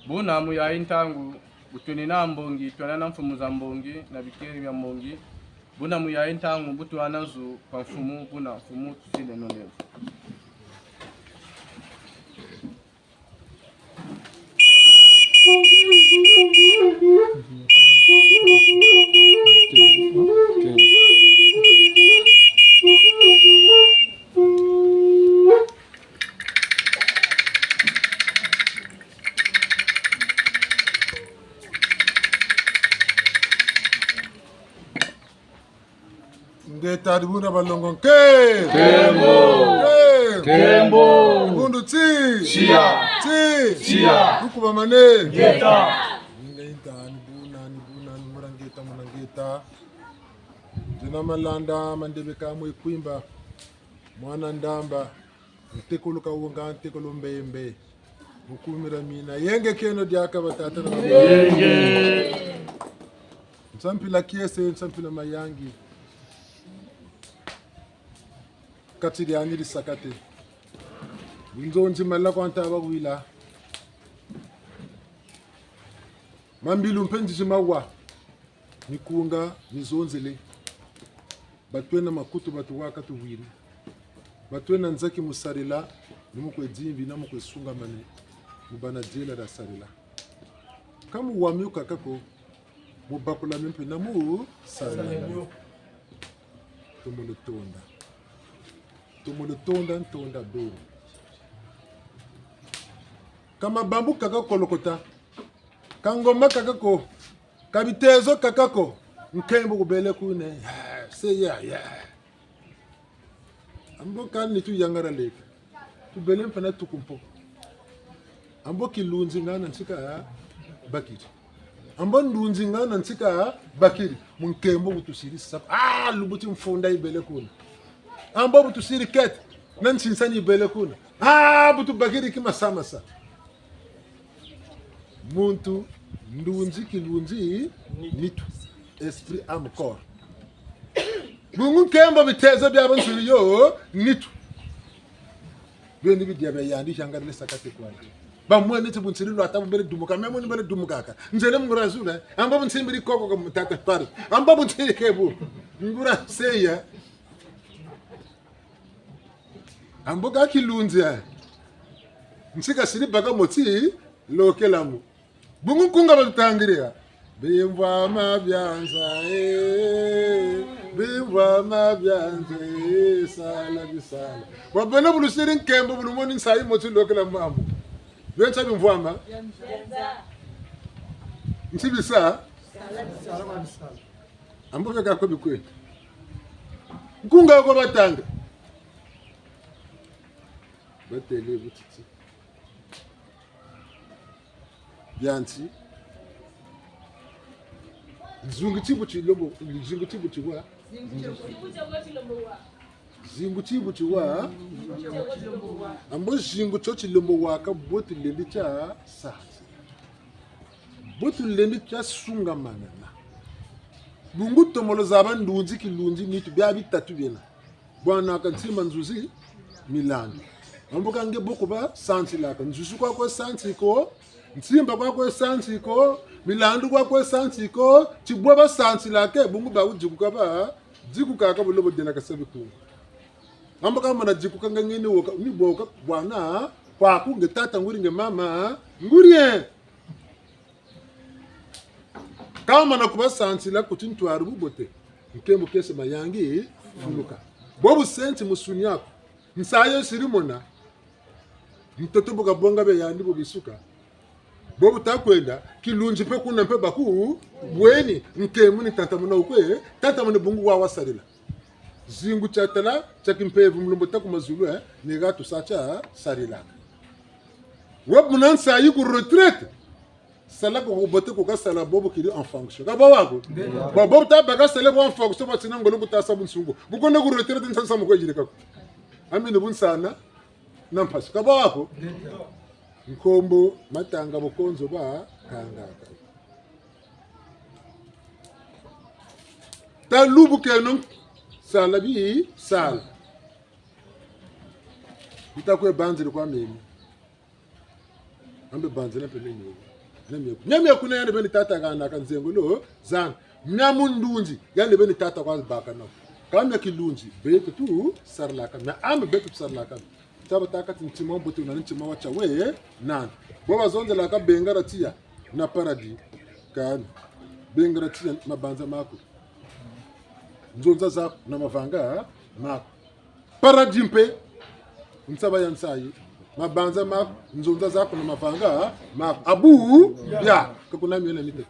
buna muya intangu butuni na mbongi twana na mfumu za mbongi na bikeri vya mbongi buna muya intangu butu anazu kwa mfumu buna mfumu tusile nonevu Ngeta dibuna balongon ke Kembo Bundu ti Shia Ukuba mane Ngeta Nibuna Murangeta Jina malanda mandebeka mwikuimba mwana ndamba ntekuluka uonga ntekulumbembe ukumira mina yenge keno diaka batata na yenge nsampila kiese nsampila mayangi katiri anili sakate nzonzi mala kwanta abawila mambilu mpenzi mawa nikunga nizonzele batwena makutu batuwaka tuwili batwena nzaki musarila numukwe dzimbi namukwe sunga mane mubana jela da sarila kamu wamyuka kako mubakula mimpi namu sarila tumulutonda ntonda do kama bambu kakako lokota kangoma kakako kabitezo kakako nkembo kubele kune say ya ambo kan ni tu yangara leka tu belen pana tu kumpo ambo kilunzi ngana nsika bakiri ambo ndunzi ngana nsika bakiri munkembo butusiri sap lubuti mfunda ibele kuna ambo butusiri ket nan sinsani ibele kuna butu bakiri kima samasa muntu ndunzi kilunzi nitu esprit âme corps bungu kembo biteza byabansuri yo nitu bende bidiabe yandi shangara sakate kwanje bamwe nete bunsiri lo atabu bere dumuka memo ni bere dumukaka nzele mngrazula amba bunsimbiri koko ko mutata pari amba bunsiri kebu ngura seya ambo ka kilunzi nsika siri baga moti lokelamu bungu kunga batangiria bimva mabyanza bimva mabyanza sala bisala wabana bulusiri nkembo bulumoni nsayi moti lokela mambo benza bimvama nsibisa ambo beka ko bikweta kunga ko batanga batele butiti byanzi Zungu tibu chiwa ambo zingu chochi lombo waka botu lendi cha sasa botu lendi cha sunga manana bungu tomolo zaban ndunzi kilunzi nitu bya bitatu bena bwana kantsima nzuzi milano ambo kange boko ba santi laka nzuzu kwa santi ko nsimba kwa santi ko milandu kwa santi ko chibwa ba santi lake bungu ba ujikuka ba jikuka ka bulobo dena kasabiku amba kama na jikuka ngene woka ni boka bwana kwa ku ngetata nguri nge mama ngurie kama na kuba santi la kutintu arubu bote nkembo kese mayangi fuluka bobu senti musunyako nsayo sirimona mtoto boga bonga be yandi bobisuka bobu takwenda kilunji pe kuna mpe baku bweni nkemu ni tata muna ukwe tata muna bungu wa wasarila zingu chatala chakimpevu mlumbo taku mazulu ni gato sacha sarila wab munansa yiku retraite sala ko bote ko kasala bobu kiri en fonction ka bawako bobu ta baga sala bo en fonction ba tinango lu ta sabun sungo bu ko nagu retraite tan samu ko jire ka amine bun sana nampas ka bawako nkombo matanga bokonzo ba kangaka ta lubu kenon sala bi sala bitakwe banzire kwa memi ambe banzire pele nyo nyamye kuna yani beni tata kana kanzengulo zan nyamundunji yani beni tata kwa baka na kama kilunji beto tu sarla kama am beto sarla kama taba takati ntima boto na ntima wacha we nan boba zonde la ka bengara tia na paradis kan bengara tia mabanza mako nzonza za na mavanga mako paradis mpe msaba yansayi mabanza mako nzonza zako na mavanga mako abu ya kakuna miele nite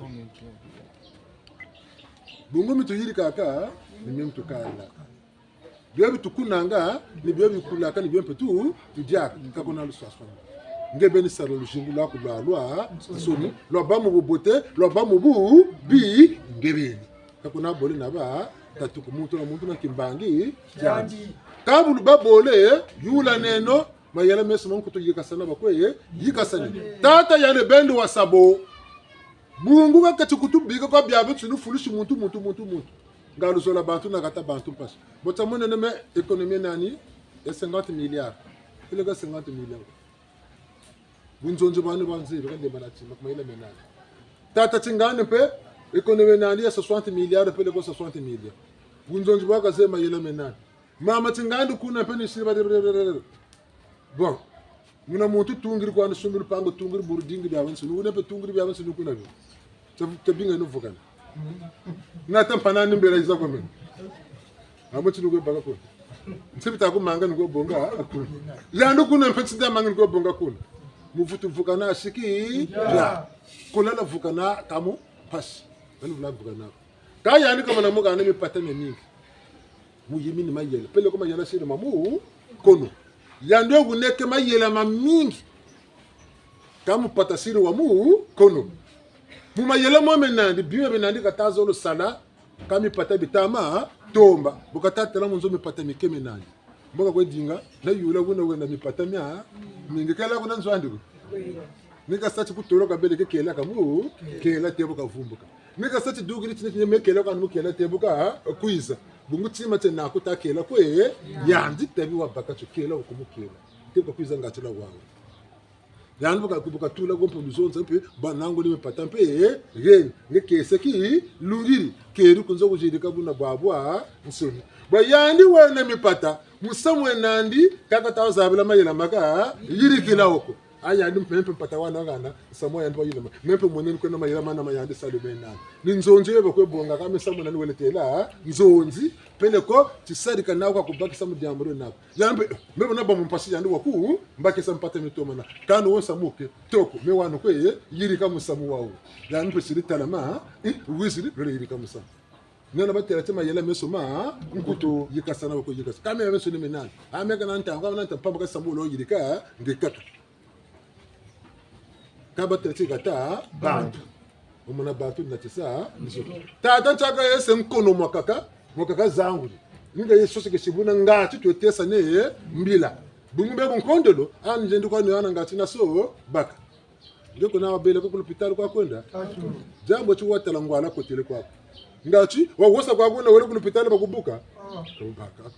bungu mitu hiri kaka ni mtu kala biebi tukunanga ni biebi kulaka ni biebi tu tujaka kakuna luswaswa ngebe ni saro lushingu la kulwa soni lo ba mu bote lo ba mu bu bi ngebe kakuna boli na ba tatuku muntu na kimbangi janji kabulu babole yula neno mayela meso mon kuto yikasana bakoye yikasani tata yane bendo wa sabo bungu ka katukutu biga ko biabe tunu fulushi muntu ngalu sola bantu na kata bantu pas botamone ne me économie nani ya 50 milliards ile ga 50 milliards bunzonzo banu banzi ba de balati makmayela menani tata tingane pe économie nani ya 60 milliards pe le ko 60 milliards bunzonzo ba ka sema yela menani mama tingane kuna pe ni siba bon muna mutu tungir ko an sungir pango tungir burdingi da wansu nu ne pe tungir bi awansu kuna bi te binga no vokana na tampana ni mbele za ko men amuti nugo baga ko nsibita ko manga nugo bonga ya ndo kuna mpetsi da manga nugo bonga kuna muvutu vokana shiki ya kolala vokana kamu pas bani vula vokana ka ya ni kama na muga na mi patane mingi mu yimini mayele pele ko mayela sire mamu kono yando guneke mayela mamingi kamu patasiri wa mu kono mu mayela mo menandi biwe menandi katazo lo sala kami pata bitama tomba bukatata la munzo mipata mikeme nani mboka ko dinga na yula guna wenda mipata mya mingi kala kuna nzwandi nika sati kutoro ka bele kela kamu kela tebo ka vumbuka nika sati dugiri tine mekela ka mu kela tebo ka kuiza bungu tima tena kutakela kwe yandi tebi wa bakacho kela ukumukela tebo kuiza ngatula wawe yandu kubuka tula gompo luzonza mpe banango ni mepata mpe ren ngekese ki lungiri keru kunzo kujidika buna babwa nsoni bayandi wena mipata musamwe nandi kaka tawazabila mayela maka yirikila huko ayandi mpempe mpata wana ngana samwe yandi bayila mempe moneni kwena mayela mana mayandi salume nani ninzonje yeba kwebonga kame samwe nani weletela nzonzi pele ko tisadika nawo kwa kubaki samu diamro nako yambe mebe na bamu mpasi yandi waku mbaki sampata mitoma na kanu won samuke toko me wano kwe yirika musamu wawo yandi pesiri talama wisiri rele yirika musamu nana batela tema yela mesoma nkuto yikasana ko yikasa kame yameso ni menani ameka nanta ngwa nanta pamba ka samu lo yirika ngekaka kaba kata bantu umuna bantu na tisa tata chaka yese nkono mwakaka zangu ninga yeso sike shibuna ngati twetesa ne mbila bumbe kunkondolo anje ndiko ni ana ngati na so baka ndiko na wabele ko hospitali kwa kwenda jambo chu watala ngwala ko tele kwa ngati wawosa kwa kuna wale ku hospitali bakubuka baka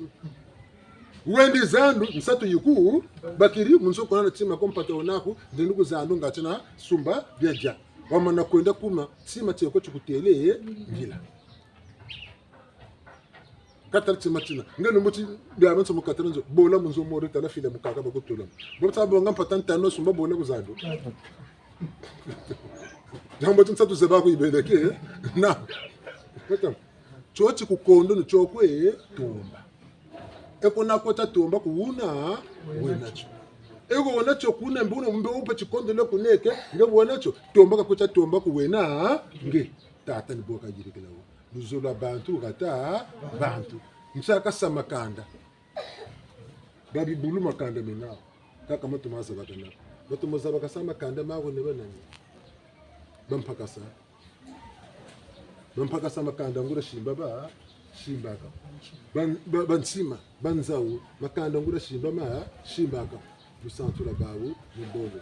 wendi zandu nsatu yiku bakiri munso kona na tima kompata onaku ndindugu zandu ngati na sumba byaja wamana kwenda kuma sima teko chukutele ngila katarti matina ngeno muti biabantu so mukataranzo bola munzo mori tala file mukaka bakutula bota bonga patanta no sumba bola kuzando jambo nsatu zeba ku ibeleke na kota chochi kukondo no chokwe tumba ekona kota tumba kuuna wenacho ego wonacho kuna mbuno mbe upa chikondo lo kuneke ngebo wonacho tumba kakota tumba kuwena nge tata ni boka jirikela luzola bantu kata bantu msaka samakanda babi bulu makanda mena kaka mtu maza batana mtu maza bakasa makanda mago ne banani bampaka makanda ngura shimba ba shimbaka bansima banzawu makanda ngura shimba ma shimbaka musantula bawu mbobo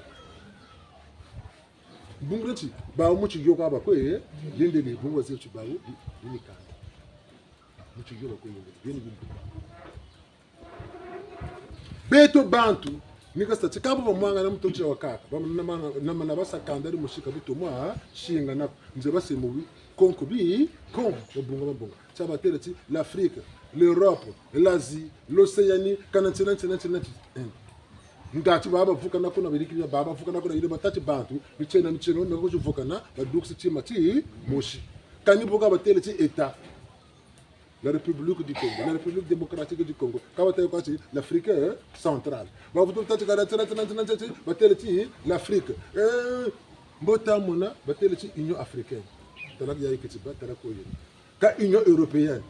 bungrati bawu muchi yoka bakwe yende ni bungo zetu bawu ni kanda muchi yoka ko yende yende beto bantu nikasta chikapo bamwanga na mtochi wakaka na basa kandari mushika bitumwa shinga na nze base mubi konko bi konko babunga chabatele ti l'Afrique l'Europe l'Asie l'Océanie kanantina ngati baba vuka na kuna birikira baba vuka na kuna ile batati bantu bichena no ko vuka na baduksi chima ti moshi kanibuka batele ti état la République du Congo, la République démocratique du Congo, l'Afrique centrale. L'Afrique. L'Union africaine. L'Union européenne.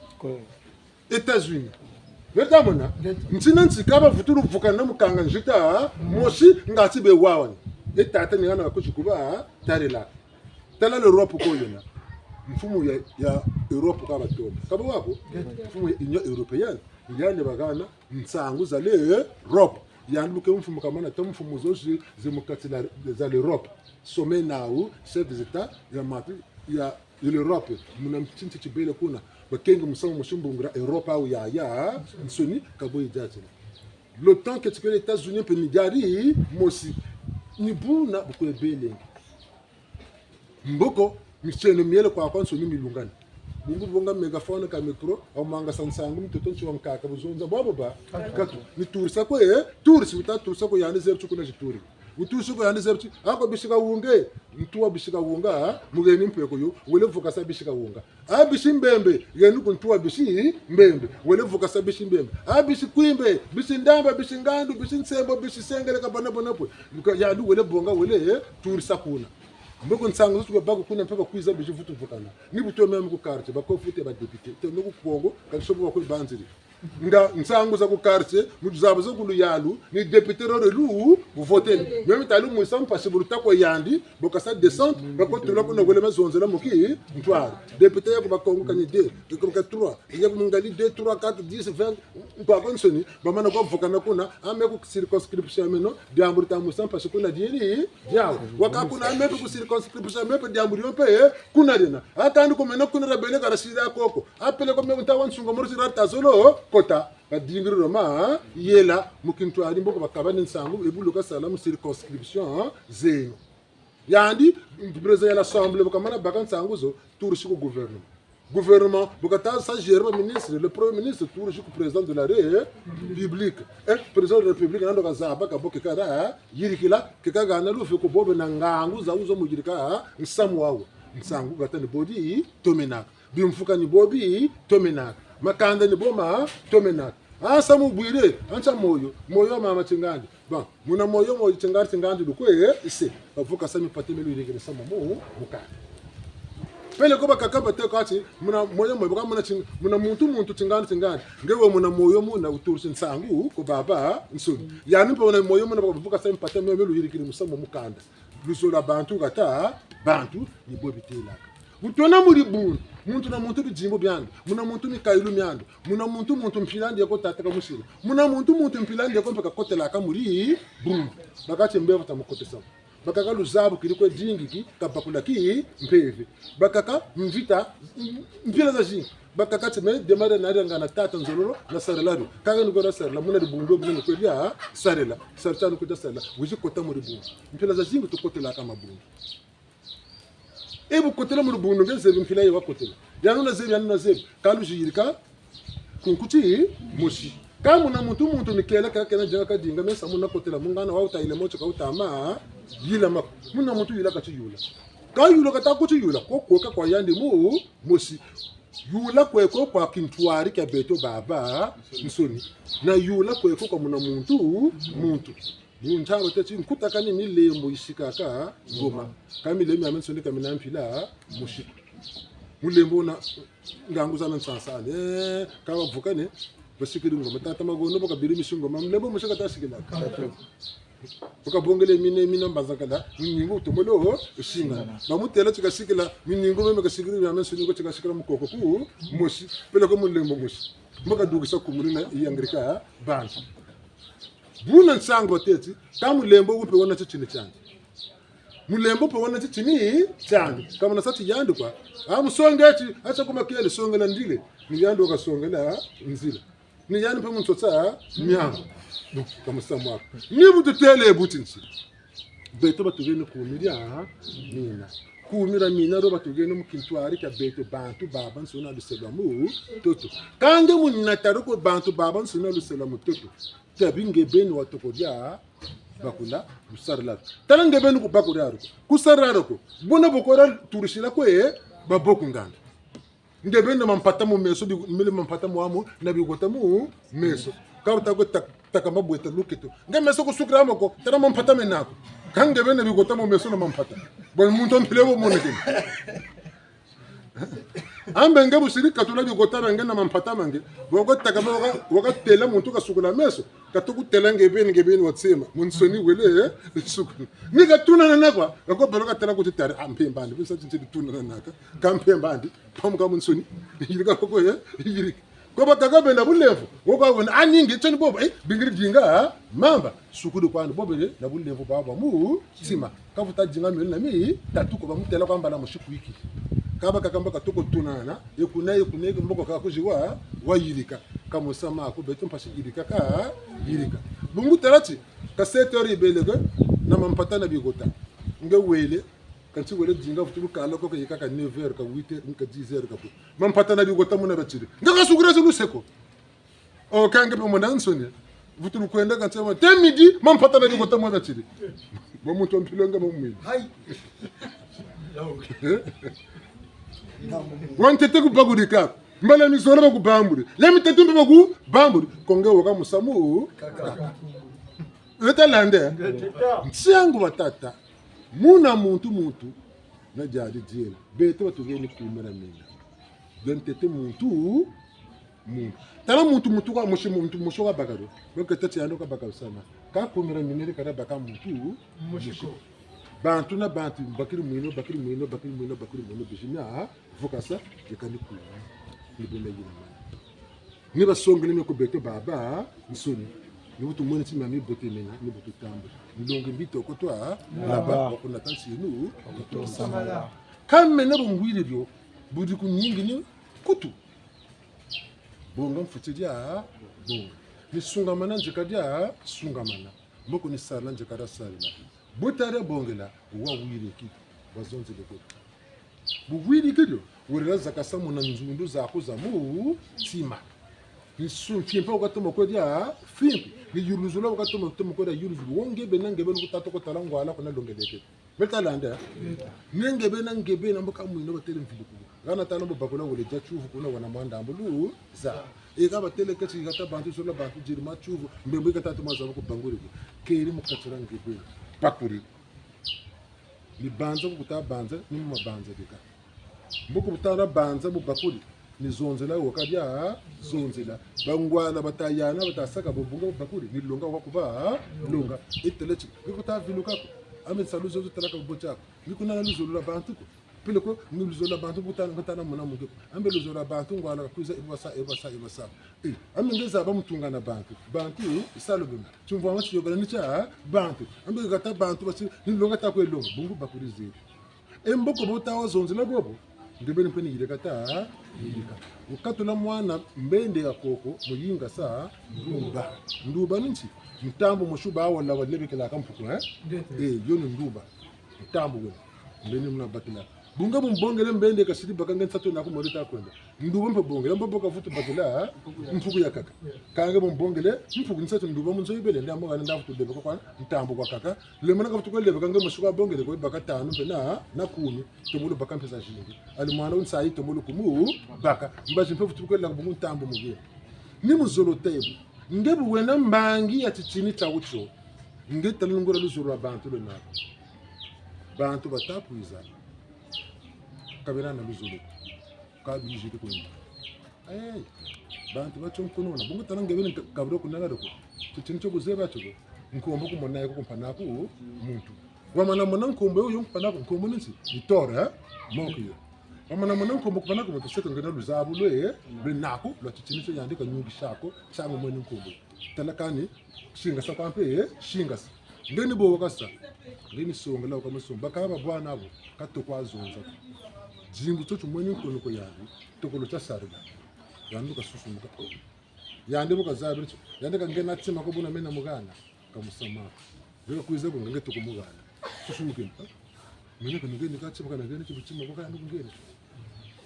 États-Unis. L'État-mona. Ntinansi kaba futuru vukana mukanga njita moshi ngati be wawan. État ni ngana ko chikuba tarela. Tala l'Europe ko yona. Mfumo ya Europe kaba toba kaba wako mfumo ya Union Européenne yani bagana nsangu za l'Europe yani buke mfumo kama na mfumo zoshi zimukati za l'Europe sommet nao chef des états ya matu ya l'Europe muna mtinti chibele kuna bakenga musango mushumbungra Europe au ya nsoni kabo ijaje le temps que les États-Unis pe nigari mosi ni buna buko ebele mboko michele miele kwa kwanso ni milungani bungu bonga megaphone ka micro au manga sansangu mtoto nchi wankaka buzonza baba katu ni turisa ko turisi uta turisa ko yani zerchu kuna jituri utushi ko yani zerchu ako bishika wunge mtuwa bishika wunga mugeni mpeko yo wele vuka sa bishika wunga abishi mbembe yenu kuntuwa bishi mbembe wele vuka sa bishi mbembe abishi kwimbe bishi ndamba bishi ngandu bishi nsembo bishi sengele ka bona po ya du wele bonga wele turisa kuna mboko nsango zuko bako kuna mpaka kwiza bije vutu vukana ni buto meme ku carte bako fute ba député te no ku Kongo ka shobo ko banziri nga nsango za ku carte muzaba zo kulu yalu ni député rore lu bu voter même talu mu sam pa siburuta ko yandi boka sa descente bako tulo ko no gole mazonze la moki ntwara député ya ko ba Kongo kani 2 ko ka 3 ya ko ngali 2 3 4 10 20 ba konsoni ba mana ko vukana kuna ame ku circonscription meno diamburta mu sam pa kuna dieni yao wakakuna ame ku circonscription mepe diamburi mpe kuna dena atandi ko mena kuna rabele kara sida koko apele ko me ntawa nsungo morisi rata zolo kota badingiro ma yela mukintu ali mboko bakabane nsangu ebuluka salamu circonscription zeno yandi president ya l'assemblée bakamana bakansangu zo tourshi ko gouvernement bokata sa gérant ministre le premier ministre tourshi ko président de la république président de la république nando kazaba kaboke kada yirikila kekaga na lufe ko bobe na ngangu za uzo mujirika nsamu wawo nsangu gatani bodi tomenaka bimfuka ni bobi tomenaka makanda ni boma tomenaka samu bwire ancha moyo mama chingandi bon muna moyo chingandi dukwe ise bavuka sami patemelo iregere samu muka pele ko bakakaba te kati muna moyo baka muna muntu chingandi ngewe muna moyo muna uturisi nsangu ko baba nsoni yani mpa moyo muna bavuka sami patemelo iregere musamu mukanda bisola bantu gata bantu ni bobi telaka utona muri buntu muntu na muntu bijimbo byando muna muntu mikailu myando muna muntu mpilandi yako tataka mushira muna muntu mpilandi yako mpaka kotela ka muri buntu bakati mbeva tamukotesa bakaka luzabu kiliko dingi kabakula ki mpevi bakaka mvita mpila za jingi bakaka teme demare na ngana tata nzololo na sarelado kanga ngora sarela muna ribundo muna kwelya sarela sartanu kuta sarela wiji kota muri buntu mpila za jingi tukotela kama buntu ebu kotela muri buntu ngeze mpila yewa kotela yanuna zebi kalu jirika kunkuti moshi kamu na muntu mikela kena janga kadinga mesa muna kotela mungana wa utaile mocho ka utama yila mak muna muntu yila ka yula ka yula ka takuti yula kokoka kwa yandi mu moshi yula kweko kwa kintwari ka beto baba nsoni na yula kweko kwa muna muntu Munchabo tete nkuta ni lembo ishikaka ngoma kami lemi amensoni kami na mpila mushika mulembo na ngangu zana nsansale kawa vukane basikiri ngoma tata magono boka biri mishingo mamlembo mushika tashikila boka bongele mina mbazakala miningo tomolo ushinga bamutela chikashikila miningo meme kashikiri amensoni ko chikashikira mukoko ku mushi pele ko mulembo mushi mboka dugisa kumurina yangrika bantu buna nsango tete kamulembo upe wona chichini chanje mulembo pe wona chichini chanje kama nasati yandu kwa musongechi acha kuma kile songela ndile ni yandu ka songela nzila ni yandu pe muntotsa nyango kama samwa ni butu tele butinsi beto batugene kumiria mina kumira mina ro batugene mukintwari ka beto bantu baba nsona luselamu toto kange munataro ko bantu baba nsona luselamu toto tabinge beni watokodia bakula kusarla talange beni ku bakura ro kusarra ko bona bokora turishira ko baboku nganda ngebe na mampata mu meso mile mampata mu amu na bigota mu meso kauta go takamba bweta luketo ngemeso ko sukra mako tara mampata menako kangebe na bigota mu meso na mampata bon muntu mpilebo moneke ambe ngebu siri katula bigota ngena mampata mange bogo takamba waka tela muntu ka sukula meso katuku tela ngebe ni watsema munsoni wele sukula nika tuna nakwa ko beloka tela kuti tare ampembandi bisa tsinti tuna naka kampembandi pamuka munsoni yirika ko yirika ko bataka benda bulevu woka wona aningi tsoni bobo bingiri dinga mamba sukulu kwani bobo na bulevu baba mu sima kavuta dinga meli na mi tatuko bamutela kwamba na mushiku wiki kaba kakamba katoko tunana yekuna mboko kakujiwa wayirika kamusama ko beto mpashi yirika ka yirika bungu tarati ka 7h belege na mampata na bigota nge wele kanti wele dinga futu kala ko yeka ka 9h ka 8h ka 10h ka mampata na bigota muna batiri ngaka sugura se luseko o kange mo nansoni futu kwenda kanti ma temidi mampata na bigota muna batiri bo muntu mpilonga mo mwili hai wantete ku bagurika mbala ni sora ku bamburi lemi tetumbe ku bamburi konge woka musamu letalande nsiangu batata muna muntu na jadi diela beto batugeni kumera mina dentete muntu tala muntu kwa muntu mushoka bakaro lokete yando ka bakaro sana ka kumera minere kada baka muntu mushiko bantu na bantu bakiri mwino bishina vokasa yekani ku ni bele yina ni basongele me ko beto baba nsoni ni butu mwene tima mi bote mena ni butu tambo ndonge mbito ko twa laba ko na tansi nu to samala kame na bungwire byo budi ku nyingi ni kutu bonga mfutidia bonga ni sungamana njikadia sungamana mboko ni sala njikada sala butare bongela wa wire ki bazonze de ko bu wire kido wurira zakasa mu na nzundu za ko za mu tima ni sun fimpa ko to ko dia fimpi ni yuruzula ko to ko da yuruzu wonge benange ben ko tato ko talango ala ko na longeleke betalanda nengebe nangebe na mboka mu no batele mfiliku gana tano bakula wole ja chufu kuna wana manda ambulu za eka batele kati gata bantu sola bantu jirma chufu mbembe kata to mazo ko banguri keri mukatira ngebe pakuri ni banza kuta banza ni mabanza deka mboko butara banza mu bakuri ni zonzela wakabya zonzela bangwana batayana batasaka bobunga bakuri ni longa wakuba longa itelechi kuta viluka ame saluzo talaka bochako nikuna luzo la bantu ko pele ko ni luzo la bantu butana mona muke ambe luzo la bantu ngwana kuza ibasa ame ngeza ba mutunga na bantu isalobe tumva mati yogala nicha bantu ambe gata bantu basi ni longa ta ko longa bungu bakuri zero emboko botawa zonzela bobo ndibeni peni yile kata yilika ukatula mwana mbende ya koko muyinga sa nduba ninchi mtambo mushuba wala walebekela kampuko yo nduba mtambo gwe mbeni mna batila bunga mbongele mbende kasiri bakanga nsato nako morita kwenda nduba mbongele mboboka futu batila mfuku ya kaka kanga mbongele mfuku nsato nduba munzo ibele ndamo ngana ndafutu debe kwa mtambo kwa kaka lemana ka futu kwa lebe kanga mushuba bongele ko baka tanu pena na kumi tomulu baka mpesa shingi ali mwana unsayi tomulu kumu baka mbaje mfutu kwa la bungu mtambo mugie ni muzolo table ngebu wena mbangi ya tichini tawucho ngeta lungora luzuru abantu le nako bantu batapuiza kabera na luzuru kabi jiti ko bantu bacho mkono na bungu tanange bene kabro kunala doko tichini cyo kuzeba cyo nkombo kumona yako kumpana ku muntu wamana mona nkombo yo kumpana ku nkombo nisi itora mokiyo wamana mona nkombo kupana ku muntu shaka ngena luzabu le nako lo tichini cyo yandika nyugi shako changu mwana nkombo talakani shinga sakampe shinga ngeni bo kasa ngeni songa la kama songa bakaba bwana abo katokwa zonza jimbu cyo mwana nkono ko yandi tokolo cha sarga yandu kasusu muka yande mukazabira cyo yande kangena atsima ko buna mena mugana kamusama byo kuiza ko ngenge tukumugana sushumuke mene ko ngenge katsima kana ngene kibutsima ko kana ngene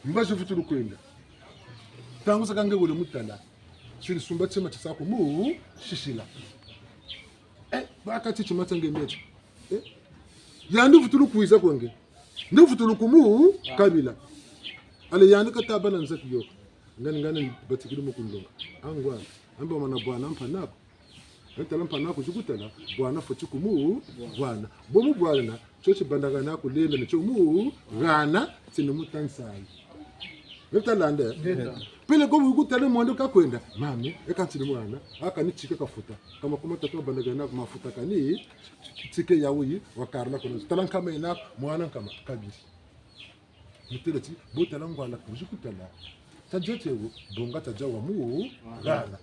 mbaje futuru kwenda tangu sakange bule mutala shiri sumba tsema tsako mu shishila bakati chimata ngembecho yande futuru kuiza kwenge ndi futuru kumu kabila ale yande kataba nanza kiyo ngani batikiri mukundonga angwa amba mana bwana mpanako ntala mpanako chukutala bwana fo chikumu bwana bomu bwana chochi bandaga nako lele ne chomu gana sinu mutansai netalande pele ko ukutale mondo kakwenda mami ekantile mwana akanichika kafuta kama kuma tatu bandaga nako mafuta kani tike yawi wakarla kono talankama ina mwana kama kabiri muteleti botala ngwala kujukutala tajetewo bonga tajawa mu gana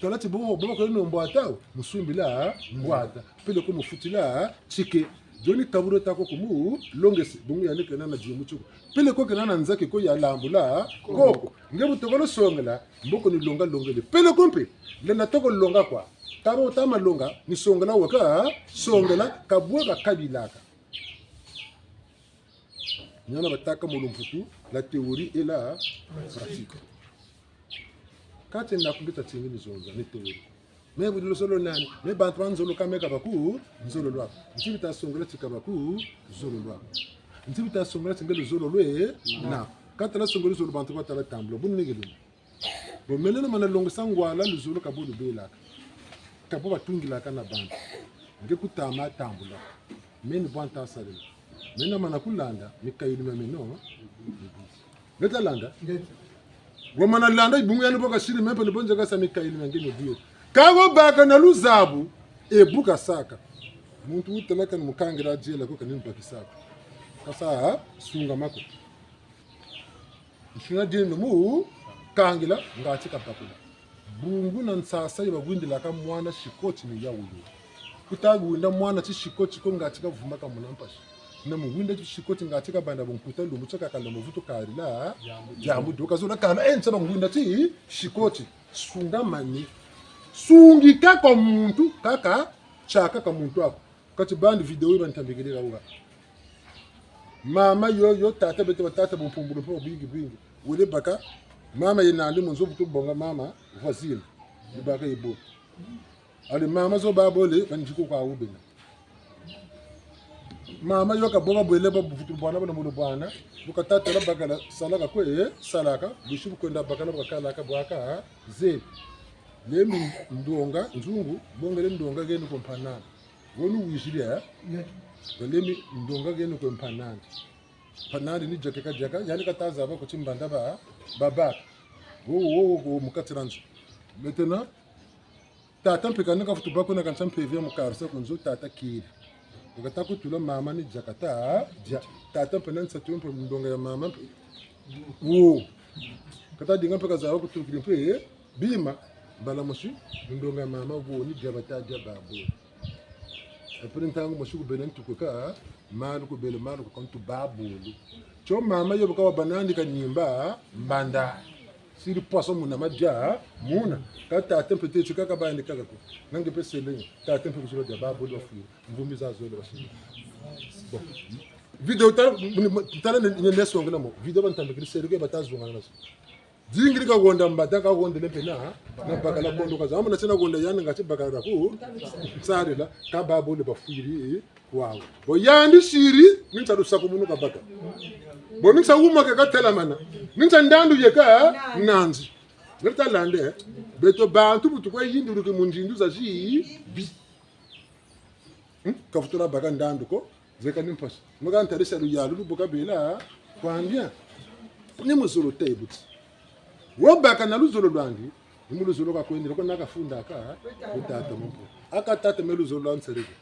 talati bo ko no mbwata musumbila mbwata pele ko mufutila chike joni taburo tako kumu longesi bungu ya nekena na jimu chuko pele ko kenana nzake ko ya lambula koko ngebu tokolo songela mboko ni longa longele pele kompe le na toko longa kwa tabo tama longa ni songela waka songela kabwa kabilaka nyana bataka mulumfutu la théorie et la pratique kati na kumbita tingini zonza ni théorie mais vous le solo nani mais bantwa nzolo kameka baku nzolo lwa ntibita songela tikabaku nzolo lwa ntibita songela tingelo zolo lwe na kati la songela zolo bantwa tala tamblo bunigelu bo menena mana longo sangwala luzolo kabulu bela kabo batungila kana bantu ngekutama tambula meni banta sale mena mana kulanda mikayili mameno ngeta landa wamana landa ibungu yani boka shiri mepe nibonje kasa mikayili mangene biyo kago baka na luzabu ebuka saka muntu uteleka ni mukangira jela ko kanini bakisaka kasa sunga mako ishina dino mu kangila ngati kapakula bungu na nsasa yabagwindila ka mwana shikoti ni yawuyo kutagwinda mwana chishikoti ko ngati kavuma ka munampashi na muwinda chishikoti ngati kabanda bonkuta lumu chaka kala muvuto karila jambu doka zona kana entsaba ngwinda ti shikoti sunga mani sungi kaka muntu kaka chaka ka muntu ako kati band video ibantambikirira uga mama yo tata bete batata bompumbulu po bingi wole baka mama yenandi munzo butu bonga mama voisine baka ibo ale mama zo babole kanjiko kwa ubena mama yo ka bonga bwele ba butu bwana bana mulo bwana bukatata la bagala salaka kwe salaka bishubu kwenda bakala bakala ka bwaka ze lemi ndonga nzungu bongele ndonga genu kompanana wonu wishiria lemi ndonga genu kompanana panani ni jaka yani kataza ba ko chimbanda ba baba wo mukatiranzo maintenant tata mpekana ka futuba ko na kan champevia mukarsa kunzo tata kiri ukata kutula mama ni jakata tata penan satumpe ndonga ya mama wo kata dinga peka zawo kutukiri pe bima bala moshi ndonga mama wo ni jabata jababo après ntango moshi ko belen tukuka malu ko bele malu ko kontu babulu cho mama yo baka banandi ka nyimba mbanda siri poso muna maja muna kata tempete chukaka bandi kaka ko nange pesele ta tempe ko de babulu fu mvumbi za zo de basi bon video tala ne leso ngala mo video bantambe kri serike batazu ngala jingiri ka gonda mbata ka gonda lepena na bakala kondo ka zamu na tena gonda yana ngati bakala ku tsari la ka babulu bafiri wow bo yandi shiri minta do sakumunu ka baka bo minta uma ka tela mana minta ndandu ye ka nanzi ngata lande beto bantu butu kwa yinduru ke munjindu za ji bi ka futura baka ndandu ko zeka nimpas muga ntarisa lu yalu boka bela kwambia ni muzuru taibuti wobaka na luzolo lwangi imuluzolo ka kwendela ko nakafunda ka utata mumpo akatata meluzolo lwansereke